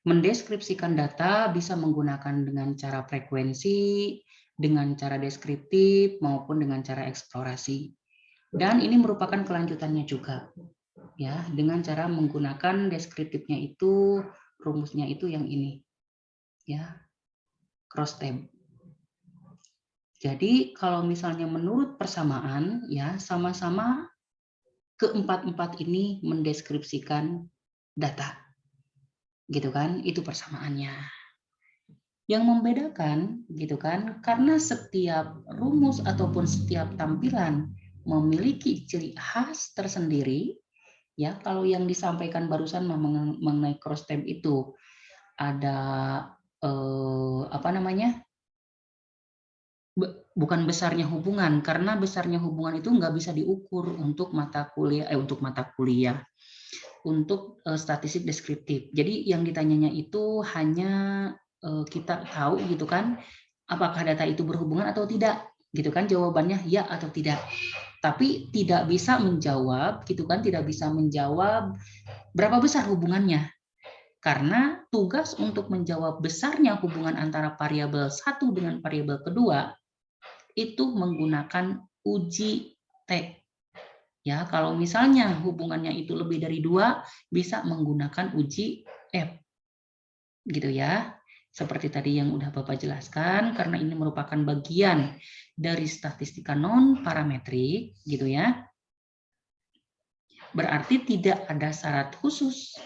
Mendeskripsikan data bisa menggunakan dengan cara frekuensi, dengan cara deskriptif, maupun dengan cara eksplorasi. Dan ini merupakan kelanjutannya juga, ya, dengan cara menggunakan deskriptifnya itu, rumusnya itu yang ini, ya, cross tab. Jadi kalau misalnya menurut persamaan, ya, sama-sama keempat-empat ini mendeskripsikan data. Gitu kan, itu persamaannya. Yang membedakan, gitu kan, karena setiap rumus ataupun setiap tampilan memiliki ciri khas tersendiri, ya. Kalau yang disampaikan barusan mengenai cross tab itu ada apa namanya, bukan besarnya hubungan, karena besarnya hubungan itu nggak bisa diukur untuk mata kuliah, untuk statistik deskriptif. Jadi yang ditanyanya itu hanya kita tahu gitu kan, apakah data itu berhubungan atau tidak, gitu kan, jawabannya ya atau tidak. Tapi tidak bisa menjawab, gitu kan, tidak bisa menjawab berapa besar hubungannya. Karena tugas untuk menjawab besarnya hubungan antara variabel satu dengan variabel kedua itu menggunakan uji T. Ya, kalau misalnya hubungannya itu lebih dari 2, bisa menggunakan uji F. Gitu ya. Seperti tadi yang udah Bapak jelaskan, karena ini merupakan bagian dari statistika non-parametrik, gitu ya. Berarti tidak ada syarat khusus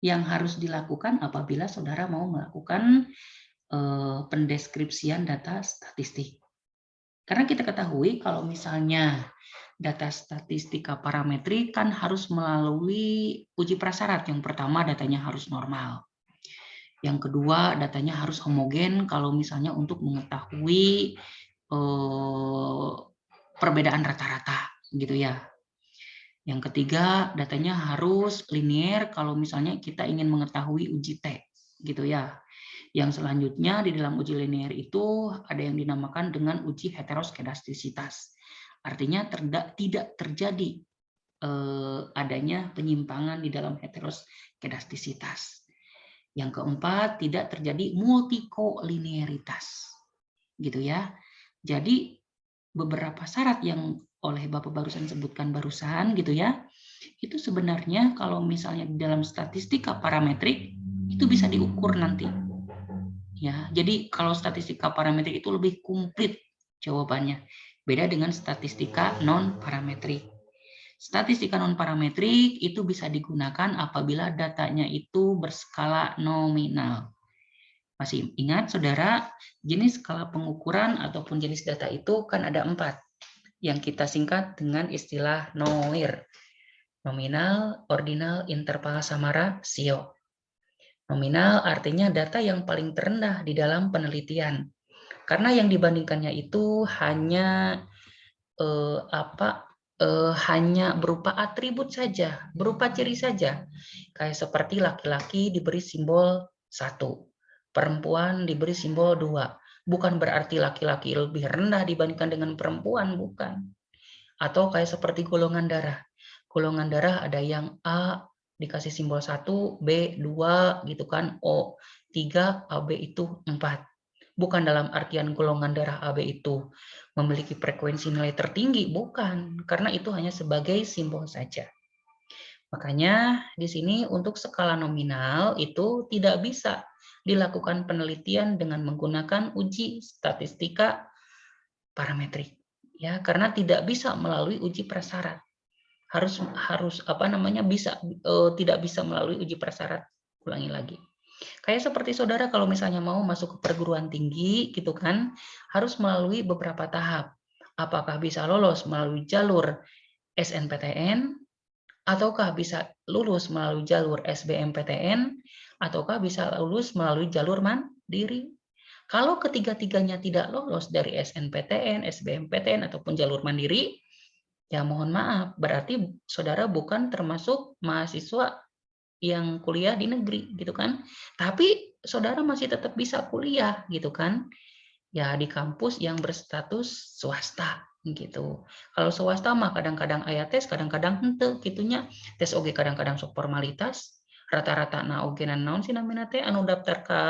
yang harus dilakukan apabila saudara mau melakukan pendeskripsian data statistik. Karena kita ketahui kalau misalnya data statistika parametrik kan harus melalui uji prasyarat. Yang pertama datanya harus normal. Yang kedua datanya harus homogen kalau misalnya untuk mengetahui perbedaan rata-rata gitu ya. Yang ketiga datanya harus linear kalau misalnya kita ingin mengetahui uji T gitu ya. Yang selanjutnya di dalam uji linear itu ada yang dinamakan dengan uji heteroskedastisitas. Artinya tidak terjadi adanya penyimpangan di dalam heteroskedastisitas. Yang keempat, tidak terjadi multikolinearitas. Gitu ya. Jadi beberapa syarat yang oleh Bapak barusan sebutkan barusan gitu ya. Itu sebenarnya kalau misalnya di dalam statistika parametrik itu bisa diukur nanti. Ya, jadi kalau statistika parametrik itu lebih komplit jawabannya. Beda dengan statistika non-parametrik. Statistika non-parametrik itu bisa digunakan apabila datanya itu berskala nominal. Masih ingat, saudara, jenis skala pengukuran ataupun jenis data itu kan ada 4, yang kita singkat dengan istilah NOIR. Nominal, ordinal, interval, sama rasio. Nominal artinya data yang paling terendah di dalam penelitian. Karena yang dibandingkannya itu hanya hanya berupa atribut saja, berupa ciri saja. Kayak seperti laki-laki diberi simbol 1, perempuan diberi simbol 2. Bukan berarti laki-laki lebih rendah dibandingkan dengan perempuan, bukan. Atau kayak seperti golongan darah. Golongan darah ada yang A dikasih simbol 1, B 2 gitu kan, O 3, AB itu 4. Bukan dalam artian golongan darah AB itu memiliki frekuensi nilai tertinggi, bukan, karena itu hanya sebagai simbol saja. Makanya di sini untuk skala nominal itu tidak bisa dilakukan penelitian dengan menggunakan uji statistika parametrik, ya, karena tidak bisa melalui uji prasyarat. Harus tidak bisa melalui uji prasyarat. Ulangi lagi. Kayak seperti saudara kalau misalnya mau masuk ke perguruan tinggi gitu kan, harus melalui beberapa tahap. Apakah bisa lolos melalui jalur SNPTN, ataukah bisa lulus melalui jalur SBMPTN, ataukah bisa lulus melalui jalur mandiri. Kalau ketiga-tiganya tidak lolos dari SNPTN, SBMPTN, ataupun jalur mandiri, ya mohon maaf, berarti saudara bukan termasuk mahasiswa yang kuliah di negeri gitu kan. Tapi saudara masih tetap bisa kuliah gitu kan. Ya di kampus yang berstatus swasta gitu. Kalau swasta mah kadang-kadang aya tes, kadang-kadang henteu gitunya. Tes oge kadang-kadang sok formalitas, rata-rata naogenan naon sih namanya teh anu daftar ke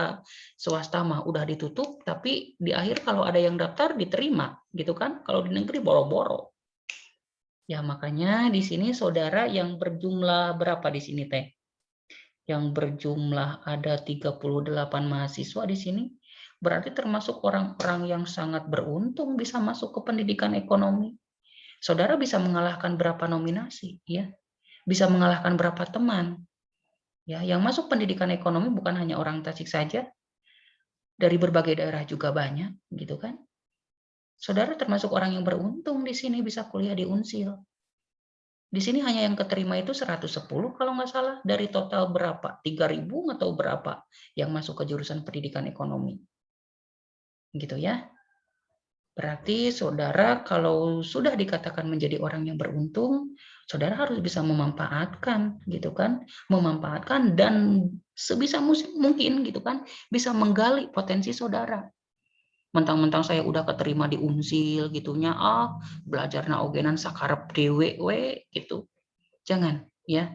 swasta mah udah ditutup, tapi di akhir kalau ada yang daftar diterima gitu kan, kalau di negeri boro-boro. Ya makanya di sini saudara yang berjumlah berapa di sini teh? Yang berjumlah ada 38 mahasiswa di sini, berarti termasuk orang-orang yang sangat beruntung bisa masuk ke pendidikan ekonomi. Saudara bisa mengalahkan berapa nominasi, ya, bisa mengalahkan berapa teman, ya, yang masuk pendidikan ekonomi bukan hanya orang Tasik saja, dari berbagai daerah juga banyak, gitu kan? Saudara termasuk orang yang beruntung di sini bisa kuliah di Unsil. Di sini hanya yang keterima itu 110 kalau nggak salah, dari total berapa? 3.000 atau berapa yang masuk ke jurusan pendidikan ekonomi. Gitu ya. Berarti saudara kalau sudah dikatakan menjadi orang yang beruntung, saudara harus bisa memanfaatkan gitu kan, memanfaatkan dan sebisa mungkin gitu kan, bisa menggali potensi saudara. Mentang-mentang saya udah keterima di Unsil gitunya, belajar naogenan sakarep dewe we gitu. Jangan ya.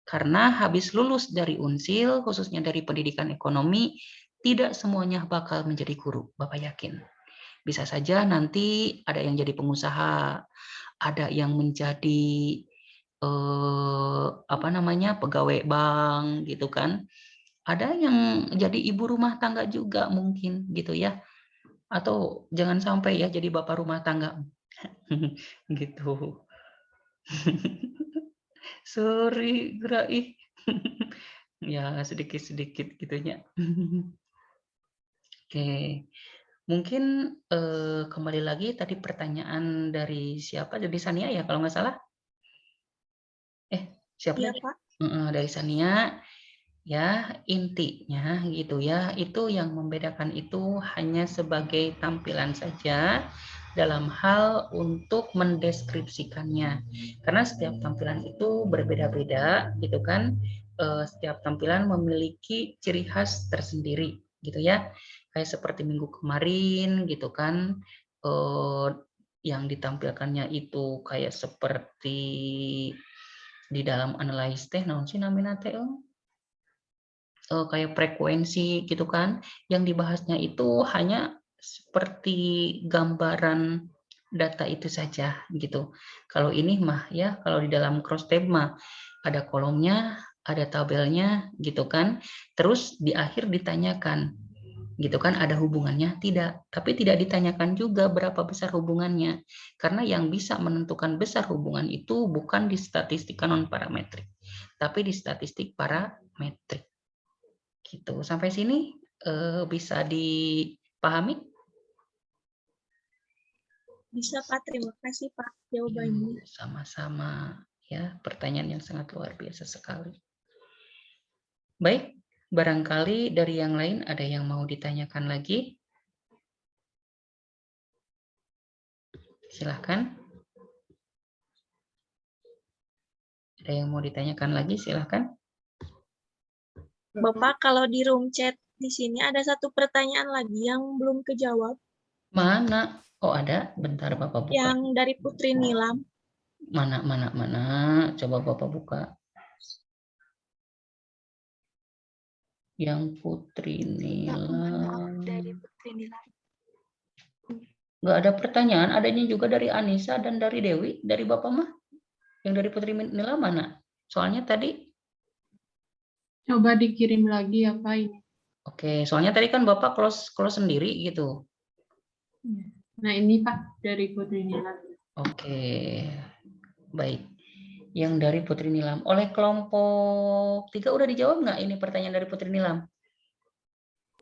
Karena habis lulus dari Unsil, khususnya dari pendidikan ekonomi, tidak semuanya bakal menjadi guru, Bapak yakin. Bisa saja nanti ada yang jadi pengusaha, ada yang menjadi pegawai bank gitu kan. Ada yang jadi ibu rumah tangga juga mungkin gitu ya. Atau jangan sampai ya jadi bapak rumah tangga. Gitu. Sorry, gerai. Ya, sedikit-sedikit gitunya. Oke. Mungkin kembali lagi tadi pertanyaan dari siapa? Dari Sania ya kalau nggak salah? Siapa Iya, lagi? Pak. Dari Sania. Ya, intinya gitu ya, itu yang membedakan itu hanya sebagai tampilan saja dalam hal untuk mendeskripsikannya. Karena setiap tampilan itu berbeda-beda gitu kan. Setiap tampilan memiliki ciri khas tersendiri gitu ya. Kayak seperti minggu kemarin gitu kan, yang ditampilkannya itu kayak seperti di dalam analyze teh naon sih namina teh kayak frekuensi gitu kan, yang dibahasnya itu hanya seperti gambaran data itu saja gitu. Kalau ini mah ya, kalau di dalam cross tab mah ada kolomnya, ada tabelnya gitu kan. Terus di akhir ditanyakan gitu kan, ada hubungannya? Tidak, tapi tidak ditanyakan juga berapa besar hubungannya. Karena yang bisa menentukan besar hubungan itu bukan di statistik non parametrik, tapi di statistik parametrik. Gitu. Sampai sini bisa dipahami? Bisa, Pak. Terima kasih, Pak, jawabannya. Sama-sama. Ya, pertanyaan yang sangat luar biasa sekali. Baik, barangkali dari yang lain ada yang mau ditanyakan lagi? Silahkan. Ada yang mau ditanyakan lagi? Silahkan. Bapak, kalau di room chat di sini ada satu pertanyaan lagi yang belum kejawab. Mana? Oh ada, bentar Bapak buka. Yang dari Putri Nilam. Mana? Coba Bapak buka. Yang Putri Nilam. Dari Putri Nilam. Nggak ada pertanyaan, adanya juga dari Anissa dan dari Dewi, dari Bapak mah. Yang dari Putri Nilam mana? Soalnya tadi. Coba dikirim lagi ya Pak ini. Oke, soalnya tadi kan Bapak close sendiri gitu. Nah ini Pak dari Putri Nilam. Oke, baik. Yang dari Putri Nilam. Oleh kelompok 3 udah dijawab nggak ini pertanyaan dari Putri Nilam?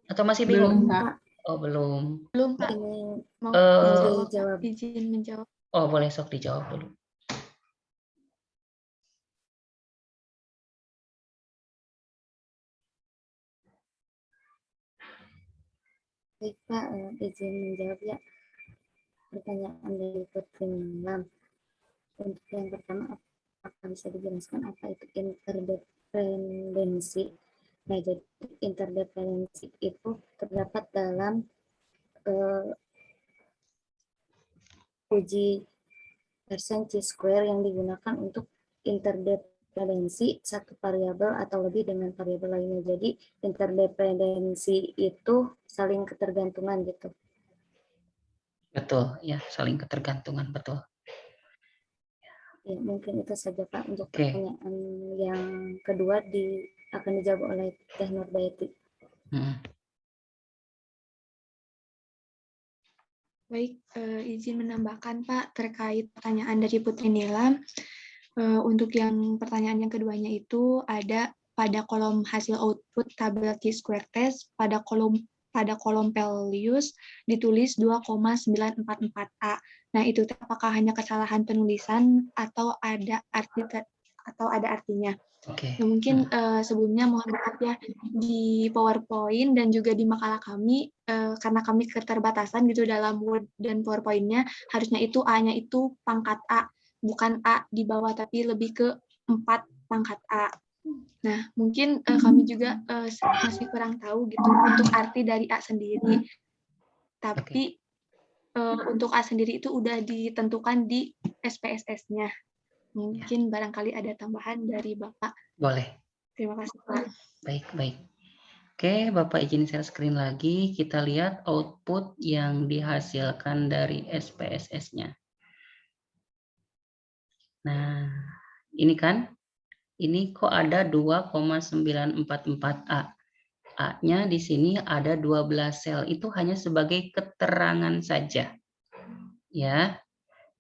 Atau masih bingung? Belum Pak. Oh belum. Belum Pak. Mau dijawab. Izin menjawab. Oh boleh, sok dijawab dulu. Baik Pak, izin menjawab ya pertanyaan dari Putri Nilam. Untuk yang pertama, apakah bisa dijelaskan apa itu interdependensi? Nah, jadi interdependensi itu terdapat dalam uji persen chi-square yang digunakan untuk interdependensi satu variabel atau lebih dengan variabel lainnya. Jadi interdependensi itu saling ketergantungan gitu. Betul, ya, saling ketergantungan, betul. Ya, mungkin itu saja Pak untuk Oke. pertanyaan yang kedua akan dijawab oleh Teh Nurbaiti. Baik, izin menambahkan Pak terkait pertanyaan dari Putri Nilam. Untuk yang pertanyaan yang keduanya itu ada pada kolom hasil output tabel T-square test pada kolom values ditulis 2,944A. Nah, itu apakah hanya kesalahan penulisan atau ada artinya? Oke. Nah, mungkin sebelumnya mohon maaf ya, di PowerPoint dan juga di makalah kami, karena kami keterbatasan gitu dalam Word dan PowerPoint-nya, harusnya itu A-nya itu pangkat A, bukan A di bawah, tapi lebih ke 4 pangkat A. Nah, mungkin kami juga masih kurang tahu gitu untuk arti dari A sendiri. Tapi untuk A sendiri itu udah ditentukan di SPSS-nya. Mungkin barangkali ada tambahan dari Bapak. Boleh. Terima kasih, Pak. Baik. Oke, Bapak izin share screen lagi. Kita lihat output yang dihasilkan dari SPSS-nya. Nah, ini kan, ini kok ada 2,944A. A-nya di sini ada 12 sel. Itu hanya sebagai keterangan saja. Ya,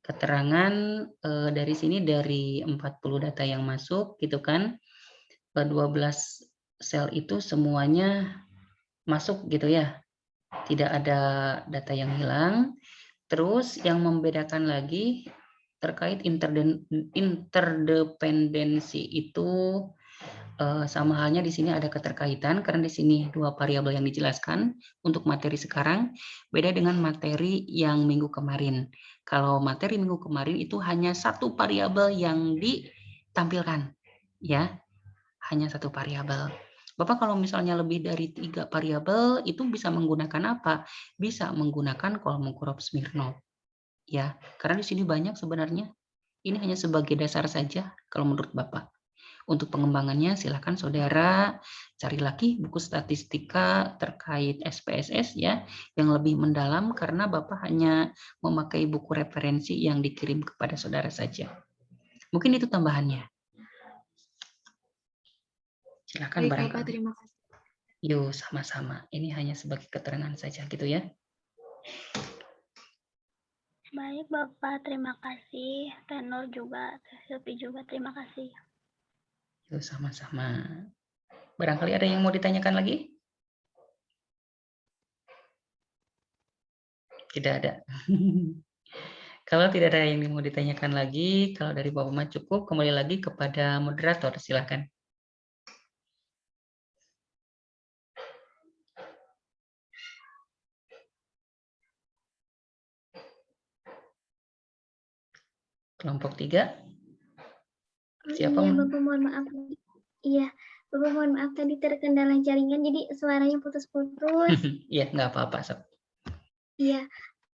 keterangan dari sini dari 40 data yang masuk, gitu kan. 12 sel itu semuanya masuk gitu ya. Tidak ada data yang hilang. Terus yang membedakan lagi terkait interdependensi itu sama halnya di sini ada keterkaitan karena di sini dua variabel yang dijelaskan untuk materi sekarang beda dengan materi yang minggu kemarin. Kalau materi minggu kemarin itu hanya satu variabel yang ditampilkan, ya, hanya satu variabel. Bapak kalau misalnya lebih dari 3 variabel itu bisa menggunakan apa? Bisa menggunakan Kolmogorov Smirnov, ya, karena di sini banyak sebenarnya. Ini hanya sebagai dasar saja kalau menurut Bapak. Untuk pengembangannya silakan saudara cari lagi buku statistika terkait SPSS ya yang lebih mendalam karena Bapak hanya memakai buku referensi yang dikirim kepada saudara saja. Mungkin itu tambahannya. Silakan Baik, Bapak, barangkali. terima kasih. Yuk, sama-sama. Ini hanya sebagai keterangan saja gitu ya. Baik, Bapak. Terima kasih. Tenor juga, Silvi juga. Terima kasih. Yuk, sama-sama. Barangkali ada yang mau ditanyakan lagi? Tidak ada. Kalau tidak ada yang mau ditanyakan lagi, kalau dari Bapak Mah cukup, kembali lagi kepada moderator. Silakan. Kelompok 3. Siapa? Iya, Bapak mohon maaf. Iya, Bapak mohon maaf tadi terkendala jaringan, jadi suaranya putus-putus. Iya, nggak apa-apa, Sob. Iya,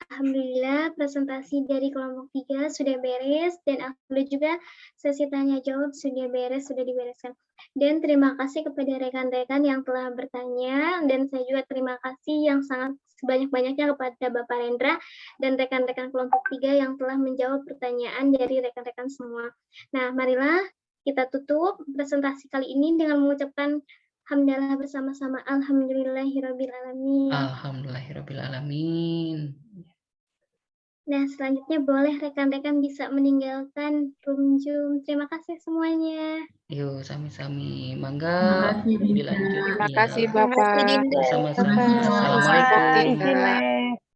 alhamdulillah presentasi dari kelompok 3 sudah beres dan alhamdulillah juga sesi tanya jawab sudah dibereskan. Dan terima kasih kepada rekan-rekan yang telah bertanya dan saya juga terima kasih yang sangat sebanyak-banyaknya kepada Bapak Rendra dan rekan-rekan kelompok 3 yang telah menjawab pertanyaan dari rekan-rekan semua. Nah, marilah kita tutup presentasi kali ini dengan mengucapkan hamdalah bersama-sama. Alhamdulillahirrabbilalamin. Alhamdulillahirrabbilalamin. Nah, selanjutnya boleh rekan-rekan bisa meninggalkan room Zoom. Terima kasih semuanya. Yuk, sami-sami. Mangga dilanjut. Terima kasih, Bapak. Sama-sama. Assalamualaikum. Izin,